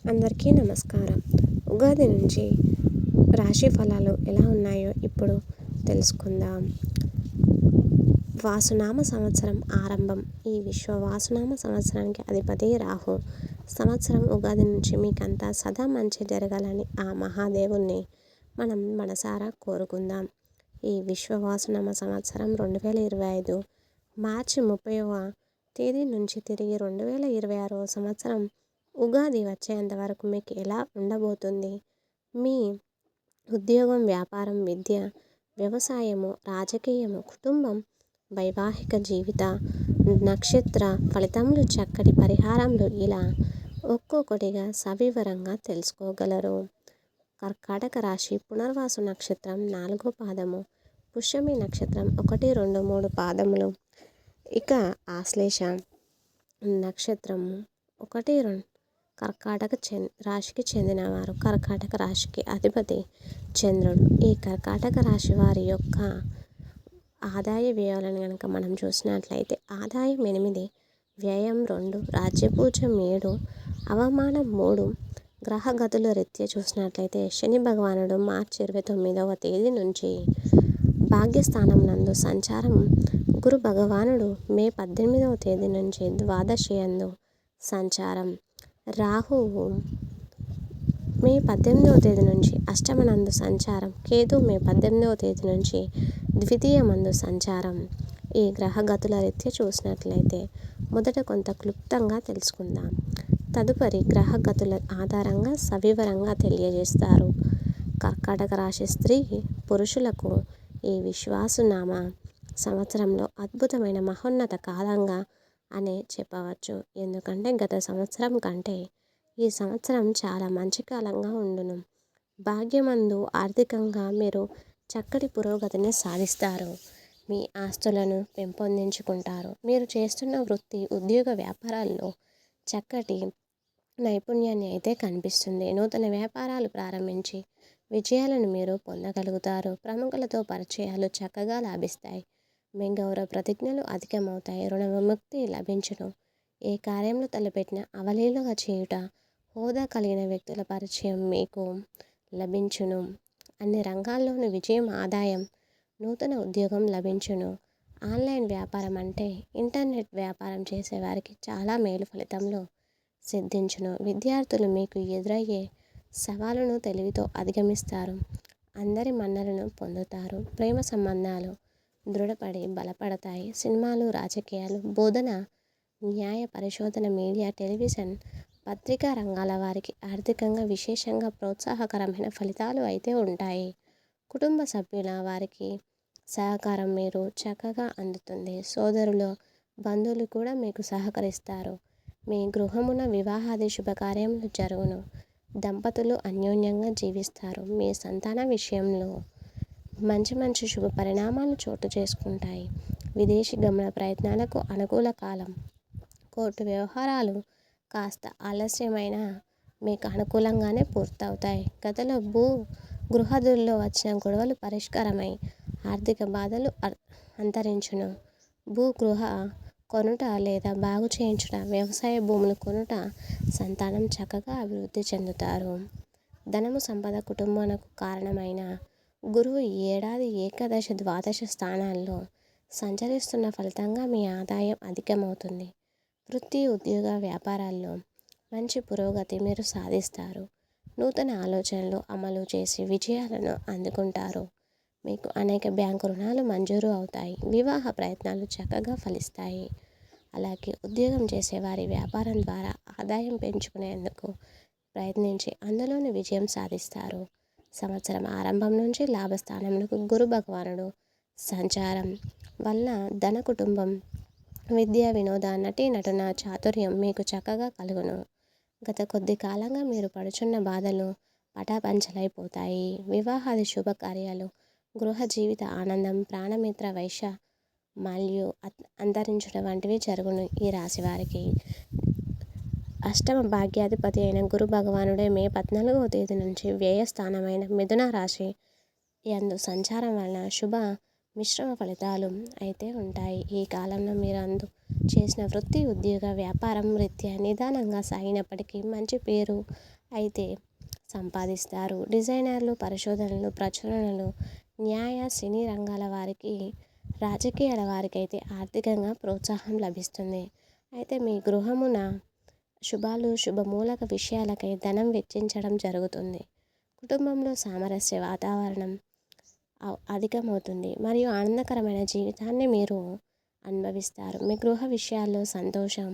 అందరికీ నమస్కారం. ఉగాది నుంచి రాశి ఫలాలు ఎలా ఉన్నాయో ఇప్పుడు తెలుసుకుందాం. వాసునామ సంవత్సరం ఆరంభం. ఈ వాసునామ సంవత్సరానికి అధిపతి రాహు. సంవత్సరం ఉగాది నుంచి మీకంతా సదా మంచి జరగాలని ఆ మహాదేవుణ్ణి మనం మనసారా కోరుకుందాం. ఈ వాసునామ సంవత్సరం 2025 మార్చి 30వ తేదీ నుంచి తిరిగి 2026వ సంవత్సరం ఉగాది వచ్చేంత వరకు మీకు ఎలా ఉండబోతుంది? మీ ఉద్యోగం, వ్యాపారం, విద్య, వ్యవసాయము, రాజకీయము, కుటుంబం, వైవాహిక జీవిత, నక్షత్ర ఫలితములు, చక్కటి పరిహారములు ఇలా ఒక్కొక్కటిగా సవివరంగా తెలుసుకోగలరు. కర్కాటక రాశి పునర్వాసు నక్షత్రం 4వ పాదము, పుష్యమి నక్షత్రం 1, 2, 3 పాదములు. ఇక ఆశ్లేష నక్షత్రము 1, 2 కర్కాటక రాశికి చెందినవారు. కర్కాటక రాశికి అధిపతి చంద్రుడు. ఈ కర్కాటక రాశి వారి యొక్క ఆదాయ వ్యయాలను కనుక మనం చూసినట్లయితే ఆదాయం 8, వ్యయం 2, రాజ్యపూజ్యం 7, అవమానం 3. గ్రహగతుల రీత్యా చూసినట్లయితే శని భగవానుడు మార్చి 29వ తేదీ నుంచి భాగ్యస్థానం నందు సంచారం, గురు భగవానుడు మే 18వ తేదీ నుంచి ద్వాదశి యందు సంచారం, రాహువు మే 18వ తేదీ నుంచి అష్టమనందు సంచారం, కేతు మే 18వ తేదీ నుంచి ద్వితీయమందు సంచారం. ఈ గ్రహగతుల రీత్యా చూసినట్లయితే మొదట కొంత క్లుప్తంగా తెలుసుకుందాం. తదుపరి గ్రహగతుల ఆధారంగా సవివరంగా తెలియజేస్తారు. కర్కాటక రాశి స్త్రీ పురుషులకు ఈ విశ్వాసునామ సంవత్సరంలో అద్భుతమైన మహోన్నత కాలంగా అనే చెప్పవచ్చు. ఎందుకంటే గత సంవత్సరం కంటే ఈ సంవత్సరం చాలా మంచి కాలంగా ఉండును. భాగ్యమందు ఆర్థికంగా మీరు చక్కటి పురోగతిని సాధిస్తారు. మీ ఆస్తులను పెంపొందించుకుంటారు. మీరు చేస్తున్న వృత్తి, ఉద్యోగ, వ్యాపారాల్లో చక్కటి నైపుణ్యాన్ని అయితే కనిపిస్తుంది. నూతన వ్యాపారాలు ప్రారంభించి విజయాలను మీరు పొందగలుగుతారు. ప్రముఖులతో పరిచయాలు చక్కగా లాభిస్తాయి. మీ గౌరవ ప్రతిజ్ఞలు అధికమవుతాయి. రుణ విముక్తి లభించును. ఏ కార్యంలో తలపెట్టిన అవలీలగా చేయుట, హోదా కలిగిన వ్యక్తుల పరిచయం మీకు లభించును. అన్ని రంగాల్లోనూ విజయం, ఆదాయం, నూతన ఉద్యోగం లభించును. ఆన్లైన్ వ్యాపారం అంటే ఇంటర్నెట్ వ్యాపారం చేసేవారికి చాలా మేలు ఫలితంలో సిద్ధించును. విద్యార్థులు మీకు ఎదురయ్యే సవాలును తెలివితో అధిగమిస్తారు. అందరి మన్నలను పొందుతారు. ప్రేమ సంబంధాలు దృఢపడి బలపడతాయి. సినిమాలు, రాజకీయాలు, బోధన, న్యాయ, పరిశోధన, మీడియా, టెలివిజన్, పత్రికా రంగాల వారికి ఆర్థికంగా విశేషంగా ప్రోత్సాహకరమైన ఫలితాలు అయితే ఉంటాయి. కుటుంబ సభ్యుల వారికి సహకారం మీరు చక్కగా అందుతుంది. సోదరులు, బంధువులు కూడా మీకు సహకరిస్తారు. మీ గృహమున వివాహాది శుభకార్యములు జరుగును. దంపతులు అన్యోన్యంగా జీవిస్తారు. మీ సంతాన విషయంలో మంచి శుభ పరిణామాలు చోటు చేసుకుంటాయి. విదేశీ గమన ప్రయత్నాలకు అనుకూల కాలం. కోర్టు వ్యవహారాలు కాస్త ఆలస్యమైన మీకు అనుకూలంగానే పూర్తవుతాయి. గతంలో గృహాదుల్లో వచ్చిన గొడవలు పరిష్కారమై ఆర్థిక బాధలు అంతరించును. గృహ కొనుట లేదా బాగు చేయించుట, వ్యవసాయ భూములు కొనుట, సంతానం చక్కగా అభివృద్ధి చెందుతారు. ధనము, సంపద, కుటుంబానికి కారణమైన గురువు ఈ ఏడాది ఏకాదశ, ద్వాదశ స్థానాల్లో సంచరిస్తున్న ఫలితంగా మీ ఆదాయం అధికమవుతుంది. వృత్తి, ఉద్యోగ, వ్యాపారాల్లో మంచి పురోగతి మీరు సాధిస్తారు. నూతన ఆలోచనలు అమలు చేసి విజయాలను అందుకుంటారు. మీకు అనేక బ్యాంకు రుణాలు మంజూరు అవుతాయి. వివాహ ప్రయత్నాలు చక్కగా ఫలిస్తాయి. అలాగే ఉద్యోగం చేసేవారి వ్యాపారం ద్వారా ఆదాయం పెంచుకునేందుకు ప్రయత్నించి అందులోని విజయం సాధిస్తారు. సంవత్సరం ఆరంభం నుంచి లాభస్థానంలో గురు భగవానుడు సంచారం వల్ల ధన, కుటుంబం, విద్య, వినోద, నటి నటన చాతుర్యం మీకు చక్కగా కలుగును. గత కొద్ది కాలంగా మీరు పడుచున్న బాధలు పటాపంచలైపోతాయి. వివాహాది శుభకార్యాలు, గృహ జీవిత ఆనందం, ప్రాణమిత్ర వైశ్య మాల్యు అంతరించడం వంటివి జరుగును. ఈ రాశి వారికి అష్టమ భాగ్యాధిపతి అయిన గురు భగవానుడే మే 14వ తేదీ నుంచి వ్యయస్థానమైన మిథున రాశి యందు సంచారం వలన శుభ మిశ్రమ ఫలితాలు అయితే ఉంటాయి. ఈ కాలంలో మీరు చేసిన వృత్తి, ఉద్యోగ, వ్యాపారం రీత్యా నిదానంగా సాగినప్పటికీ మంచి పేరు అయితే సంపాదిస్తారు. డిజైనర్లు, పరిశోధనలు, ప్రచురణలు, న్యాయ, సినీ రంగాల వారికి, రాజకీయాల వారికైతే ఆర్థికంగా ప్రోత్సాహం లభిస్తుంది. అయితే మీ గృహమున శుభాలు, శుభమూలక విషయాలకై ధనం వెచ్చించడం జరుగుతుంది. కుటుంబంలో సామరస్య వాతావరణం అధికమవుతుంది మరియు ఆనందకరమైన జీవితాన్ని మీరు అనుభవిస్తారు. మీ గృహ విషయాల్లో సంతోషం.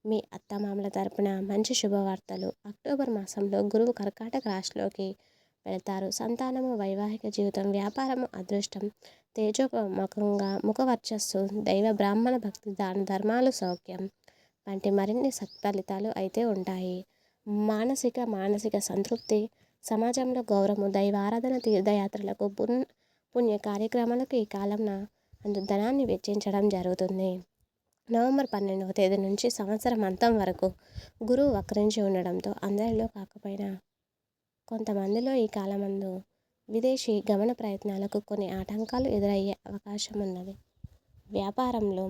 మీ అత్తమామల తరపున మంచి శుభవార్తలు. అక్టోబర్ మాసంలో గురువు కర్కాటక రాశిలోకి వెళతారు. సంతానము, వైవాహిక జీవితం, వ్యాపారము, అదృష్టం, తేజోముఖంగా ముఖ వర్చస్సు, దైవ బ్రాహ్మణ భక్తి, దాన ధర్మాలు, సౌఖ్యం వంటి మరిన్ని సత్ఫలితాలు అయితే ఉంటాయి. మానసిక సంతృప్తి, సమాజంలో గౌరవము, దైవారాధన, తీర్థయాత్రలకు, పుణ్య కార్యక్రమాలకు ఈ కాలంన ధనాన్ని వెచ్చించడం జరుగుతుంది. నవంబర్ 12వ తేదీ నుంచి సంవత్సరం అంతం వరకు గురువు వక్రించి ఉండడంతో అందరిలో కాకపోయినా కొంతమందిలో ఈ కాలమందు విదేశీ గమన ప్రయత్నాలకు కొన్ని ఆటంకాలు ఎదురయ్యే అవకాశం ఉన్నది. వ్యాపారంలో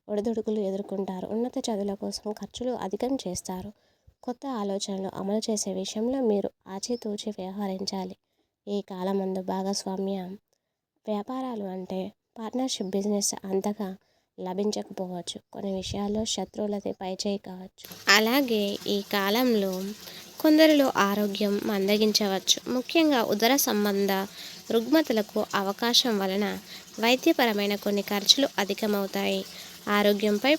ఒడిదుడుకులు ఎదుర్కొంటారు. ఉన్నత చదువుల కోసం ఖర్చులు అధికం చేస్తారు. కొత్త ఆలోచనలు అమలు చేసే విషయంలో మీరు ఆచితూచి వ్యవహరించాలి. ఈ కాలమందు భాగస్వామ్య వ్యాపారాలు అంటే పార్ట్నర్షిప్ బిజినెస్ అంతగా లభించకపోవచ్చు. కొన్ని విషయాల్లో శత్రువులతో పైచేయి కావచ్చు. అలాగే ఈ కాలంలో కొందరిలో ఆరోగ్యం మందగించవచ్చు. ముఖ్యంగా ఉదర సంబంధ రుగ్మతలకు అవకాశం వలన వైద్యపరమైన కొన్ని ఖర్చులు అధికమవుతాయి. ఆరోగ్యంపై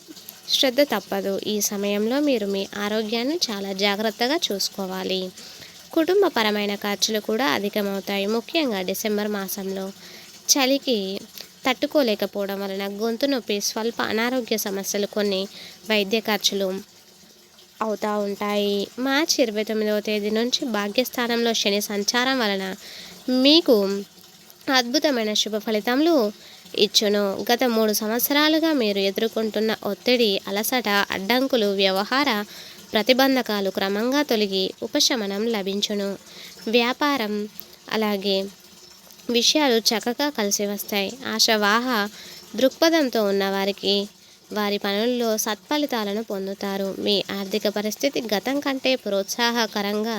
శ్రద్ధ తప్పదు. ఈ సమయంలో మీరు మీ ఆరోగ్యాన్ని చాలా జాగ్రత్తగా చూసుకోవాలి. కుటుంబపరమైన ఖర్చులు కూడా అధికమవుతాయి. ముఖ్యంగా డిసెంబర్ మాసంలో చలికి తట్టుకోలేకపోవడం వలన గొంతు నొప్పి, స్వల్ప అనారోగ్య సమస్యలు, కొన్ని వైద్య ఖర్చులు అవుతూ ఉంటాయి. మార్చి 29వ తేదీ నుంచి భాగ్యస్థానంలో శని సంచారం వలన మీకు అద్భుతమైన శుభ ఫలితములు ఇచ్చును. గత 3 సంవత్సరాలుగా మీరు ఎదుర్కొంటున్న ఒత్తిడి, అలసట, అడ్డంకులు, వ్యవహార ప్రతిబంధకాలు క్రమంగా తొలగి ఉపశమనం లభించును. వ్యాపారం అలాగే విషయాలు చక్కగా కలిసి వస్తాయి. ఆశావాహ దృక్పథంతో ఉన్నవారికి వారి పనుల్లో సత్ఫలితాలను పొందుతారు. మీ ఆర్థిక పరిస్థితి గతం కంటే ప్రోత్సాహకరంగా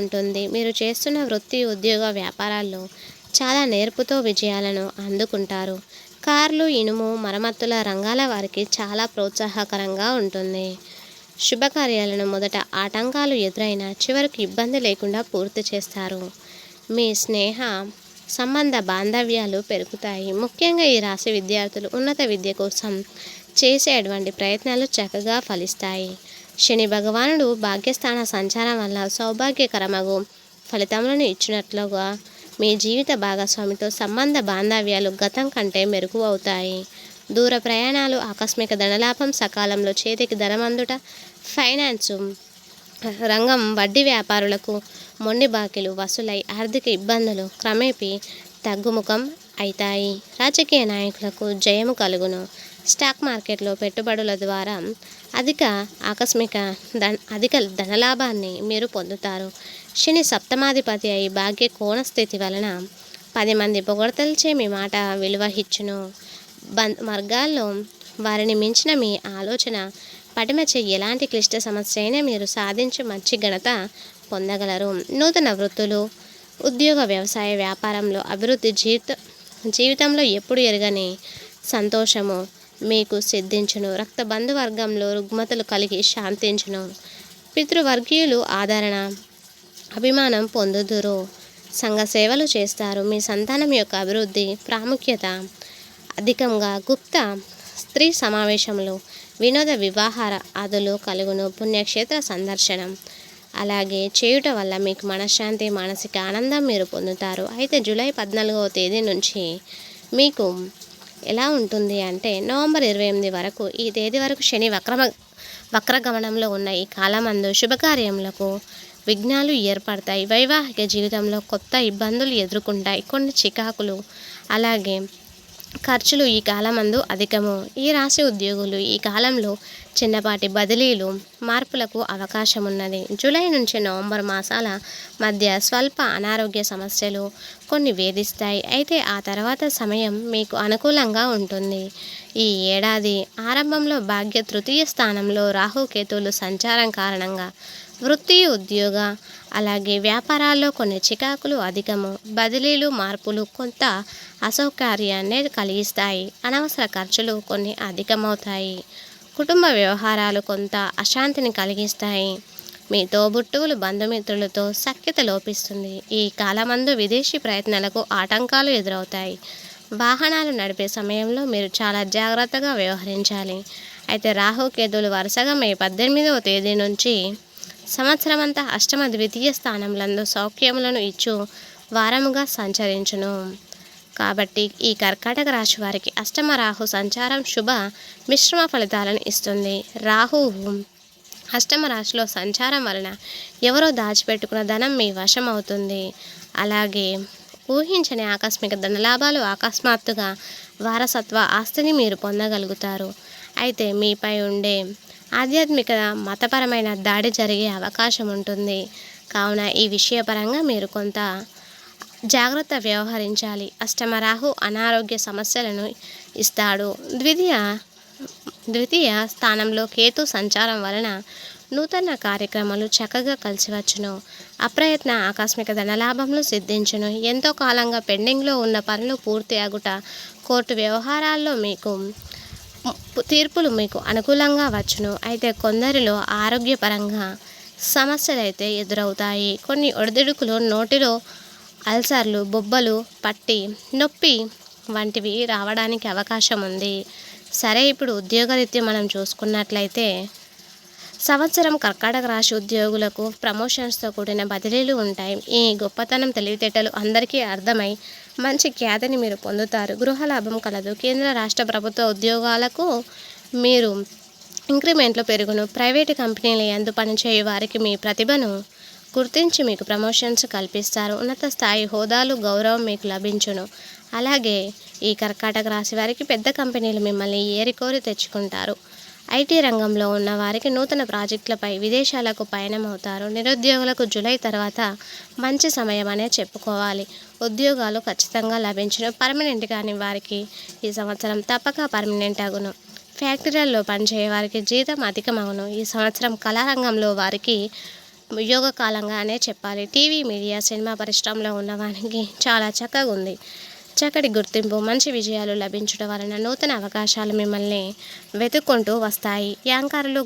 ఉంటుంది. మీరు చేస్తున్న వృత్తి, ఉద్యోగ, వ్యాపారాల్లో చాలా నేర్పుతో విజయాలను అందుకుంటారు. కార్లు, ఇనుము, మరమ్మతుల రంగాల వారికి చాలా ప్రోత్సాహకరంగా ఉంటుంది. శుభకార్యాలను మొదట ఆటంకాలు ఎదురైనా చివరికి ఇబ్బంది లేకుండా పూర్తి చేస్తారు. మీ స్నేహ సంబంధ బాంధవ్యాలు పెరుగుతాయి. ముఖ్యంగా ఈ రాశి విద్యార్థులు ఉన్నత విద్య కోసం చేసేటువంటి ప్రయత్నాలు చక్కగా ఫలిస్తాయి. శని భగవానుడు భాగ్యస్థాన సంచారం వల్ల సౌభాగ్యకరమగు ఫలితములను ఇచ్చినట్లుగా మీ జీవిత భాగస్వామితో సంబంధ బాంధవ్యాలు గతం కంటే మెరుగు అవుతాయి. దూర ప్రయాణాలు, ఆకస్మిక ధనలాభం, సకాలంలో చేతికి ధనమందుట, ఫైనాన్సు రంగం, వడ్డీ వ్యాపారులకు మొండి బాకీలు వసూలై ఆర్థిక ఇబ్బందులు క్రమేపీ తగ్గుముఖం అవుతాయి. రాజకీయ నాయకులకు జయము కలుగును. స్టాక్ మార్కెట్లో పెట్టుబడుల ద్వారా అధిక ధనలాభాన్ని మీరు పొందుతారు. శని సప్తమాధిపతి అయి భాగ్య కోణ స్థితి వలన 10 మంది పొగడ్తలచే మీ మాట విలువహిచ్చును. మార్గాల్లో వారిని మించిన మీ ఆలోచన పటిమచే ఎలాంటి క్లిష్ట సమస్య అయినా మీరు సాధించి మంచి ఘనత పొందగలరు. నూతన వృత్తులు, ఉద్యోగ, వ్యవసాయ, వ్యాపారంలో అభివృద్ధి, జీవితంలో ఎప్పుడు ఎరగని సంతోషము మీకు సిద్ధించును. రక్త బంధువర్గంలో రుగ్మతలు కలిగి శాంతించును. పితృవర్గీయులు ఆదరణ, అభిమానం పొందుదురు. సంఘ సేవలు చేస్తారు. మీ సంతానం యొక్క అభివృద్ధి ప్రాముఖ్యత అధికంగా. గుప్త స్త్రీ సమావేశములు, వినోద వివాహార ఆదులు కలుగును. పుణ్యక్షేత్ర సందర్శనం అలాగే చేయుట వల్ల మీకు మనశ్శాంతి, మానసిక ఆనందం మీరు పొందుతారు. అయితే జూలై 14వ తేదీ నుంచి మీకు ఎలా ఉంటుంది అంటే నవంబర్ 28 వరకు, ఈ తేదీ వరకు శని వక్రగమనంలో ఉన్న ఈ కాలమందు శుభకార్యములకు విఘ్నాలు ఏర్పడతాయి. వైవాహిక జీవితంలో కొత్త ఇబ్బందులు ఎదుర్కొంటాయి. కొన్ని చికాకులు అలాగే ఖర్చులు ఈ కాలమందు అధికము. ఈ రాశి ఉద్యోగులు ఈ కాలంలో చిన్నపాటి బదిలీలు, మార్పులకు అవకాశం ఉన్నది. జూలై నుంచి నవంబర్ మాసాల మధ్య స్వల్ప అనారోగ్య సమస్యలు కొన్ని వేధిస్తాయి. అయితే ఆ తర్వాత సమయం మీకు అనుకూలంగా ఉంటుంది. ఈ ఏడాది ఆరంభంలో భాగ్య తృతీయ స్థానంలో రాహుకేతువులు సంచారం కారణంగా వృత్తి, ఉద్యోగ అలాగే వ్యాపారాల్లో కొన్ని చికాకులు అధికము. బదిలీలు, మార్పులు కొంత అసౌకర్యాన్ని కలిగిస్తాయి. అనవసర ఖర్చులు కొన్ని అధికమవుతాయి. కుటుంబ వ్యవహారాలు కొంత అశాంతిని కలిగిస్తాయి. మీ తోబుట్టువులు, బంధుమిత్రులతో సఖ్యత లోపిస్తుంది. ఈ కాలమందు విదేశీ ప్రయత్నాలకు ఆటంకాలు ఎదురవుతాయి. వాహనాలు నడిపే సమయంలో మీరు చాలా జాగ్రత్తగా వ్యవహరించాలి. అయితే రాహుకేతువులు వరుసగా మే 18వ తేదీ నుంచి సంవత్సరమంతా అష్టమ ద్వితీయ స్థానములందు సౌఖ్యములను ఇచ్చు వారముగా సంచరించును. కాబట్టి ఈ కర్కాటక రాశి వారికి అష్టమ రాహు సంచారం శుభ మిశ్రమ ఫలితాలను ఇస్తుంది. రాహువు అష్టమ రాశిలో సంచారం వలన ఎవరో దాచిపెట్టుకున్న ధనం మీ వశం అవుతుంది. అలాగే ఊహించని ఆకస్మిక ధనలాభాలు, అకస్మాత్తుగా వారసత్వ ఆస్తిని మీరు పొందగలుగుతారు. అయితే మీపై ఉండే ఆధ్యాత్మిక, మతపరమైన దాడి జరిగే అవకాశం ఉంటుంది. కావున ఈ విషయపరంగా మీరు కొంత జాగ్రత్త వ్యవహరించాలి. అష్టమ రాహు అనారోగ్య సమస్యలను ఇస్తాడు. ద్వితీయ స్థానంలో కేతు సంచారం వలన నూతన కార్యక్రమాలు చక్కగా కలిసివచ్చును. అప్రయత్న ఆకస్మిక ధనలాభములు సిద్ధించును. ఎంతో కాలంగా పెండింగ్లో ఉన్న పనులు పూర్తి అగుట, కోర్టు వ్యవహారాల్లో మీకు తీర్పులు మీకు అనుకూలంగా వచ్చును. అయితే కొందరిలో ఆరోగ్యపరంగా సమస్యలు అయితే ఎదురవుతాయి. కొన్ని ఒడిదుడుకులు, నోటిలో అల్సర్లు, బొబ్బలు పట్టి నొప్పి వంటివి రావడానికి అవకాశం ఉంది. సరే, ఇప్పుడు ఉద్యోగరీత్యా మనం చూసుకున్నట్లయితే సంవత్సరం కర్కాటక రాశి ఉద్యోగులకు ప్రమోషన్స్తో కూడిన బదిలీలు ఉంటాయి. ఈ గొప్పతనం, తెలివితేటలు అందరికీ అర్థమై మంచి ఖ్యాతిని మీరు పొందుతారు. గృహలాభం కలదు. కేంద్ర రాష్ట్ర ప్రభుత్వ ఉద్యోగాలకు మీరు ఇంక్రిమెంట్లు పెరుగును. ప్రైవేటు కంపెనీల యందు పనిచేయు వారికి మీ ప్రతిభను గుర్తించి మీకు ప్రమోషన్స్ కల్పిస్తారు. ఉన్నత స్థాయి హోదాలు, గౌరవం మీకు లభించును. అలాగే ఈ కర్కాటక రాశి వారికి పెద్ద కంపెనీలు మిమ్మల్ని ఏరికోరి తెచ్చుకుంటారు. ఐటీ రంగంలో ఉన్న వారికి నూతన ప్రాజెక్టులపై విదేశాలకు పయనమవుతారు. నిరుద్యోగులకు జూలై తర్వాత మంచి సమయం అనే చెప్పుకోవాలి. ఉద్యోగాలు ఖచ్చితంగా లభించును. పర్మనెంట్ కాని వారికి ఈ సంవత్సరం తప్పక పర్మనెంట్ అగును. ఫ్యాక్టరీలలో పనిచేయే వారికి జీతం అధికమగును. ఈ సంవత్సరం కళారంగంలో వారికి యోగకాలంగానే చెప్పాలి. టీవీ, మీడియా, సినిమా పరిశ్రమలో ఉన్న వారికి చాలా చక్కగా ఉంది. చక్కటి గుర్తింపు, మంచి విజయాలు లభించడం వలన నూతన అవకాశాలు మిమ్మల్ని వెతుక్కుంటూ వస్తాయి. యాంకర్లు,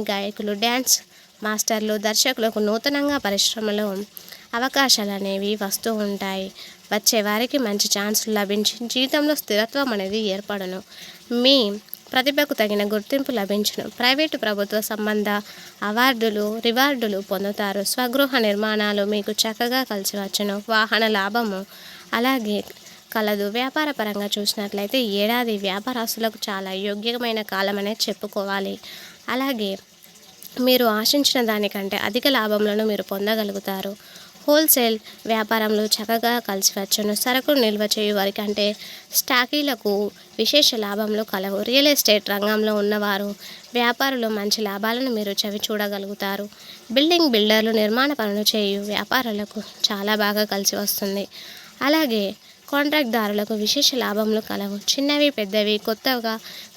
గాయకులు, డ్యాన్స్ మాస్టర్లు, దర్శకులకు నూతనంగా పరిశ్రమలో అవకాశాలు అనేవి వస్తూ ఉంటాయి. వచ్చే వారికి మంచి ఛాన్సులు లభించి జీవితంలో స్థిరత్వం అనేది ఏర్పడును. మీ ప్రతిభకు తగిన గుర్తింపు లభించును. ప్రైవేటు, ప్రభుత్వ సంబంధ అవార్డులు, రివార్డులు పొందుతారు. స్వగృహ నిర్మాణాలు మీకు చక్కగా కలిసి వచ్చును. వాహన లాభము అలాగే కలదు. వ్యాపార పరంగా చూసినట్లయితే ఏడాది వ్యాపారస్తులకు చాలా యోగ్యమైన కాలం అనేది చెప్పుకోవాలి. అలాగే మీరు ఆశించిన దానికంటే అధిక లాభములను మీరు పొందగలుగుతారు. హోల్సేల్ వ్యాపారంలో చక్కగా కలిసి వచ్చును. సరుకులు నిల్వ చేయు వారికి అంటే స్టాకీలకు విశేష లాభంలో కలవు. రియల్ ఎస్టేట్ రంగంలో ఉన్నవారు, వ్యాపారులు మంచి లాభాలను మీరు చవి చూడగలుగుతారు. బిల్డర్లు, నిర్మాణ పనులు చేయు వ్యాపారులకు చాలా బాగా కలిసి వస్తుంది. అలాగే కాంట్రాక్ట్దారులకు విశేష లాభములు కలవు. చిన్నవి, పెద్దవి, కొత్తగా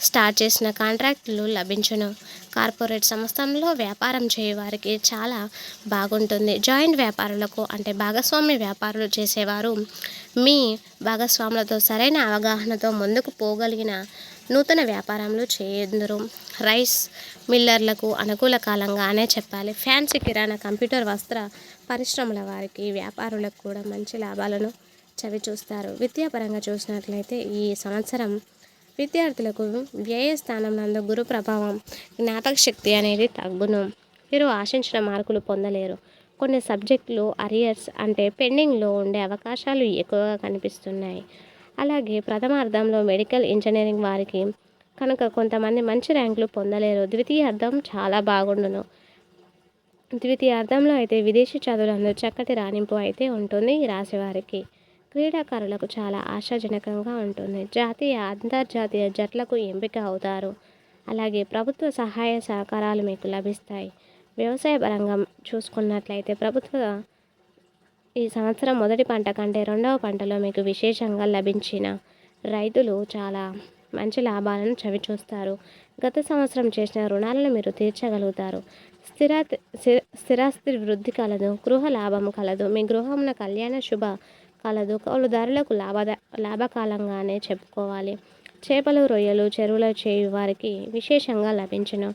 స్టార్ట్ చేసిన కాంట్రాక్టులు లభించును. కార్పొరేట్ సంస్థల్లో వ్యాపారం చేయవారికి చాలా బాగుంటుంది. జాయింట్ వ్యాపారులకు అంటే భాగస్వామ్య వ్యాపారాలు చేసేవారు మీ భాగస్వాములతో సరైన అవగాహనతో ముందుకు పోగలిగిన నూతన వ్యాపారంలో చేయందురు. రైస్ మిల్లర్లకు అనుకూల కాలంగానే చెప్పాలి. ఫ్యాన్సీ, కిరాణా, కంప్యూటర్, వస్త్ర పరిశ్రమల వారికి, వ్యాపారులకు కూడా మంచి లాభాలను చవి చూస్తారు. విద్యాపరంగా చూసినట్లయితే ఈ సంవత్సరం విద్యార్థులకు వ్యయ స్థానం నందు గురు ప్రభావం, జ్ఞాపక శక్తి అనేది తగ్గును. మీరు ఆశించిన మార్కులు పొందలేరు. కొన్ని సబ్జెక్టులు అరియర్స్ అంటే పెండింగ్లో ఉండే అవకాశాలు ఎక్కువగా కనిపిస్తున్నాయి. అలాగే ప్రథమార్థంలో మెడికల్, ఇంజనీరింగ్ వారికి కనుక కొంతమంది మంచి ర్యాంకులు పొందలేరు. ద్వితీయార్థం చాలా బాగుండును. ద్వితీయార్థంలో అయితే విదేశీ చదువులందు చక్కటి రాణింపు అయితే ఉంటుంది ఈ రాశి వారికి. క్రీడాకారులకు చాలా ఆశాజనకంగా ఉంటుంది. జాతీయ, అంతర్జాతీయ జట్లకు ఎంపిక అవుతారు. అలాగే ప్రభుత్వ సహాయ సహకారాలు మీకు లభిస్తాయి. వ్యవసాయ పరంగా చూసుకున్నట్లయితే ఈ సంవత్సరం మొదటి పంట కంటే రెండవ పంటలో మీకు విశేషంగా లభించిన రైతులు చాలా మంచి లాభాలను చవిచూస్తారు. గత సంవత్సరం చేసిన రుణాలను మీరు తీర్చగలుగుతారు. స్థిరాస్తి వృద్ధి కలదు. గృహ లాభం కలదు. మీ గృహమున కళ్యాణ శుభ కలదు. కౌలుదారులకు లాభకాలంగానే చెప్పుకోవాలి. చేపలు, రొయ్యలు చెరువులో చేయు వారికి విశేషంగా లభించును.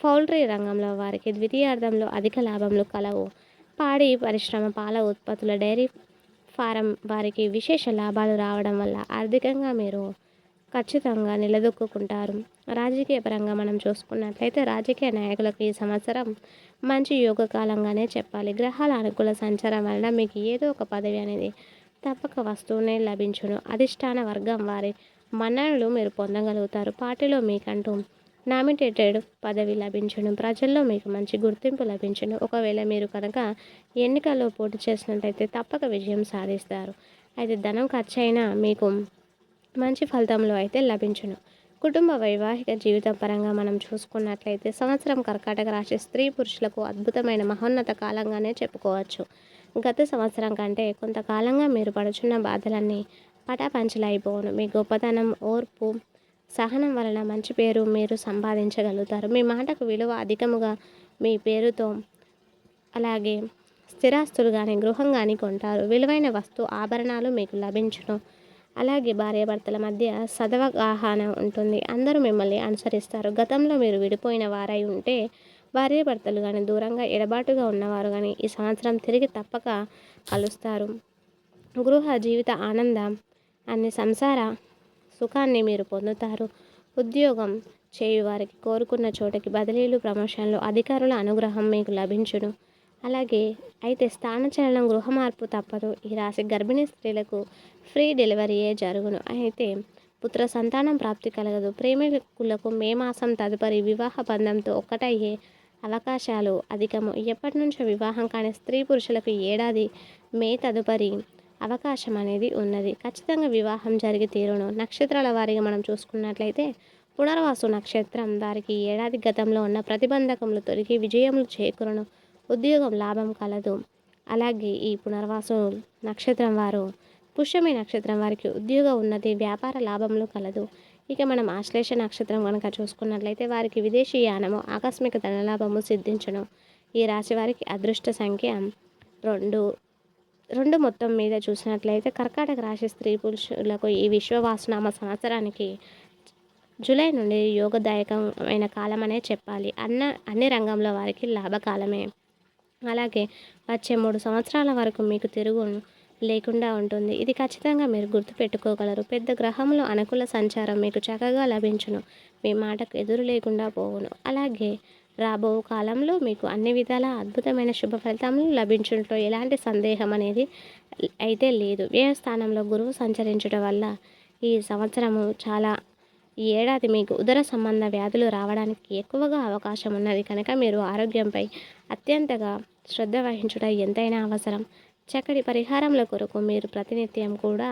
పౌల్ట్రీ రంగంలో వారికి ద్వితీయార్థంలో అధిక లాభములు కలవు. పాడి పరిశ్రమ, పాల ఉత్పత్తుల డైరీ ఫారం వారికి విశేష లాభాలు రావడం వల్ల ఆర్థికంగా మీరు ఖచ్చితంగా నిలదొక్కుంటారు. రాజకీయ పరంగా మనం చూసుకున్నట్లయితే రాజకీయ నాయకులకు ఈ సంవత్సరం మంచి యోగకాలంగానే చెప్పాలి. గ్రహాల అనుకూల సంచారం వలన మీకు ఏదో ఒక పదవి అనేది తప్పక వస్తూనే లభించును. అధిష్టాన వర్గం వారి మన్ననలు మీరు పొందగలుగుతారు. పార్టీలో మీకంటూ నామినేటెడ్ పదవి లభించును. ప్రజల్లో మీకు మంచి గుర్తింపు లభించును. ఒకవేళ మీరు కనుక ఎన్నికల్లో పోటీ చేసినట్లయితే తప్పక విజయం సాధిస్తారు. అయితే ధనం ఖర్చు అయినా మీకు మంచి ఫలితంలో అయితే లభించును. కుటుంబ వైవాహిక జీవితం పరంగా మనం చూసుకున్నట్లయితే సంవత్సరం కర్కాటక రాశి స్త్రీ పురుషులకు అద్భుతమైన మహోన్నత కాలంగానే చెప్పుకోవచ్చు. గత సంవత్సరం కంటే కొంతకాలంగా మీరు పడుచున్న బాధలన్నీ పటాపంచలైపోవును. మీ గొప్పతనం, ఓర్పు, సహనం వలన మంచి పేరు మీరు సంపాదించగలుగుతారు. మీ మాటకు విలువ అధికముగా మీ పేరుతో అలాగే స్థిరాస్తులు కానీ గృహం కానీ కొంటారు. విలువైన వస్తు ఆభరణాలు మీకు లభించును. అలాగే భార్యాభర్తల మధ్య సదవగాహన ఉంటుంది. అందరూ మిమ్మల్ని అనుసరిస్తారు. గతంలో మీరు విడిపోయిన వారై ఉంటే భార్యాభర్తలు కానీ దూరంగా ఎడబాటుగా ఉన్నవారు కానీ ఈ సంవత్సరం తిరిగి తప్పక కలుస్తారు. గృహ జీవిత ఆనందం అన్ని సంసార సుఖాన్ని మీరు పొందుతారు. ఉద్యోగం చేయువారికి కోరుకున్న చోటకి బదిలీలు, ప్రమోషన్లు, అధికారుల అనుగ్రహం మీకు లభించును. అలాగే అయితే స్థానచలనం, గృహ మార్పు తప్పదు. ఈ రాశి గర్భిణీ స్త్రీలకు ఫ్రీ డెలివరీయే జరుగును. అయితే పుత్ర సంతానం ప్రాప్తి కలగదు. ప్రేమికులకు మే మాసం తదుపరి వివాహ బంధంతో ఒక్కటయ్యే అవకాశాలు అధికము. ఎప్పటి నుంచో వివాహం కాని స్త్రీ పురుషులకు ఏడాది మే తదుపరి అవకాశం అనేది ఉన్నది. ఖచ్చితంగా వివాహం జరిగి తీరును. నక్షత్రాల వారీగా మనం చూసుకున్నట్లయితే పునర్వాసు నక్షత్రం వారికి ఏడాది గతంలో ఉన్న ప్రతిబంధకములు తొలగి విజయములు చేకూరును. ఉద్యోగం లాభం కలదు. అలాగే ఈ పునర్వాసు నక్షత్రం వారు పుష్యమి నక్షత్రం వారికి ఉద్యోగ ఉన్నతి, వ్యాపార లాభములు కలదు. ఇక మనం ఆశ్లేష నక్షత్రం కనుక చూసుకున్నట్లయితే వారికి విదేశీ యానము, ఆకస్మిక ధనలాభము సిద్ధించును. ఈ రాశి వారికి అదృష్ట సంఖ్య 2 మొత్తం మీద చూసినట్లయితే కర్కాటక రాశి స్త్రీ పురుషులకు ఈ విశ్వవాసునామ సంవత్సరానికి జూలై నుండి యోగదాయకమైన కాలం అనే చెప్పాలి. అన్ని రంగంలో వారికి లాభకాలమే. అలాగే వచ్చే 3 సంవత్సరాల వరకు మీకు తిరుగు లేకుండా ఉంటుంది. ఇది ఖచ్చితంగా మీరు గుర్తుపెట్టుకోగలరు. పెద్ద గ్రహముల అనుకూల సంచారం మీకు చక్కగా లభించును. మీ మాటకు ఎదురు లేకుండా పోవును. అలాగే రాబో కాలంలో మీకు అన్ని విధాల అద్భుతమైన శుభ ఫలితములు లభించడంలో ఎలాంటి సందేహం అనేది అయితే లేదు. వ్యయస్థానంలో గురువు సంచరించడం వల్ల ఈ సంవత్సరము ఈ ఏడాది మీకు ఉదర సంబంధ వ్యాధులు రావడానికి ఎక్కువగా అవకాశం ఉన్నది కనుక మీరు ఆరోగ్యంపై అత్యంతగా శ్రద్ధ వహించడం ఎంతైనా అవసరం. చక్కటి పరిహారముల కొరకు మీరు ప్రతినిత్యం కూడా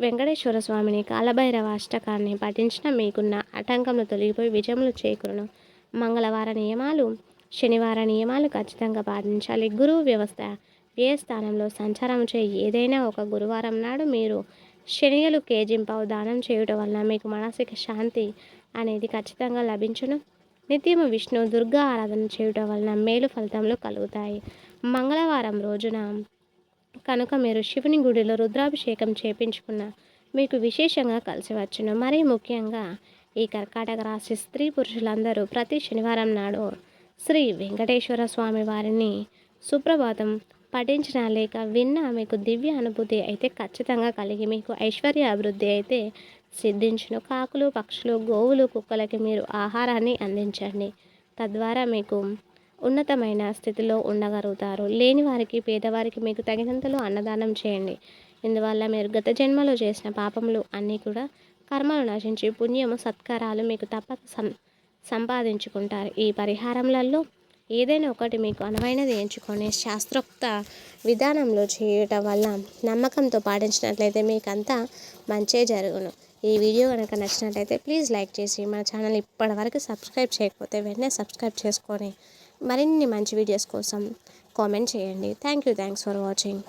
వెంకటేశ్వర స్వామిని, కాలభైరవ అష్టకాన్ని పఠించిన మీకున్న ఆటంకములు తొలగిపోయి విజయములు చేకూరును. మంగళవార నియమాలు, శనివార నియమాలు ఖచ్చితంగా పాటించాలి. గురువు వ్యయస్థానంలో సంచారం ఏదైనా ఒక గురువారం నాడు మీరు శనిగలు కేజింపావు దానం చేయడం వలన మీకు మానసిక శాంతి అనేది ఖచ్చితంగా లభించును. నిత్యము విష్ణు, దుర్గా ఆరాధన చేయడం వలన మేలు ఫలితములు కలుగుతాయి. మంగళవారం రోజున కనుక మీరు శివుని గుడిలో రుద్రాభిషేకం చేపించుకున్న మీకు విశేషంగా కలిసి వచ్చును. మరీ ముఖ్యంగా ఈ కర్కాటక రాశి స్త్రీ పురుషులందరూ ప్రతి శనివారం నాడు శ్రీ వెంకటేశ్వర స్వామి వారిని సుప్రభాతం పఠించిన లేక విన్నా మీకు దివ్య అనుభూతి అయితే ఖచ్చితంగా కలిగి మీకు ఐశ్వర్య అభివృద్ధి అయితే సిద్ధించును. కాకులు, పక్షులు, గోవులు, కుక్కలకి మీరు ఆహారాన్ని అందించండి. తద్వారా మీకు ఉన్నతమైన స్థితిలో ఉండగలుగుతారు. లేని వారికి, పేదవారికి మీకు తగినంతలో అన్నదానం చేయండి. ఇందువల్ల మీరు గత జన్మలో చేసిన పాపములు అన్నీ కూడా కర్మలు నశించి పుణ్యము, సత్కారాలు మీకు తప్పక సంపాదించుకుంటారు. ఈ పరిహారములలో ఏదైనా ఒకటి మీకు అనువైనది ఎంచుకొని శాస్త్రోక్త విధానంలో చేయటం వల్ల నమ్మకంతో పాటించినట్లయితే మీకంతా మంచే జరుగును. ఈ వీడియో కనుక నచ్చినట్లయితే ప్లీజ్ లైక్ చేసి మన ఛానల్ ఇప్పటివరకు సబ్స్క్రైబ్ చేయకపోతే వెంటనే సబ్స్క్రైబ్ చేసుకొని మరిన్ని మంచి వీడియోస్ కోసం కామెంట్ చేయండి. Thanks for watching.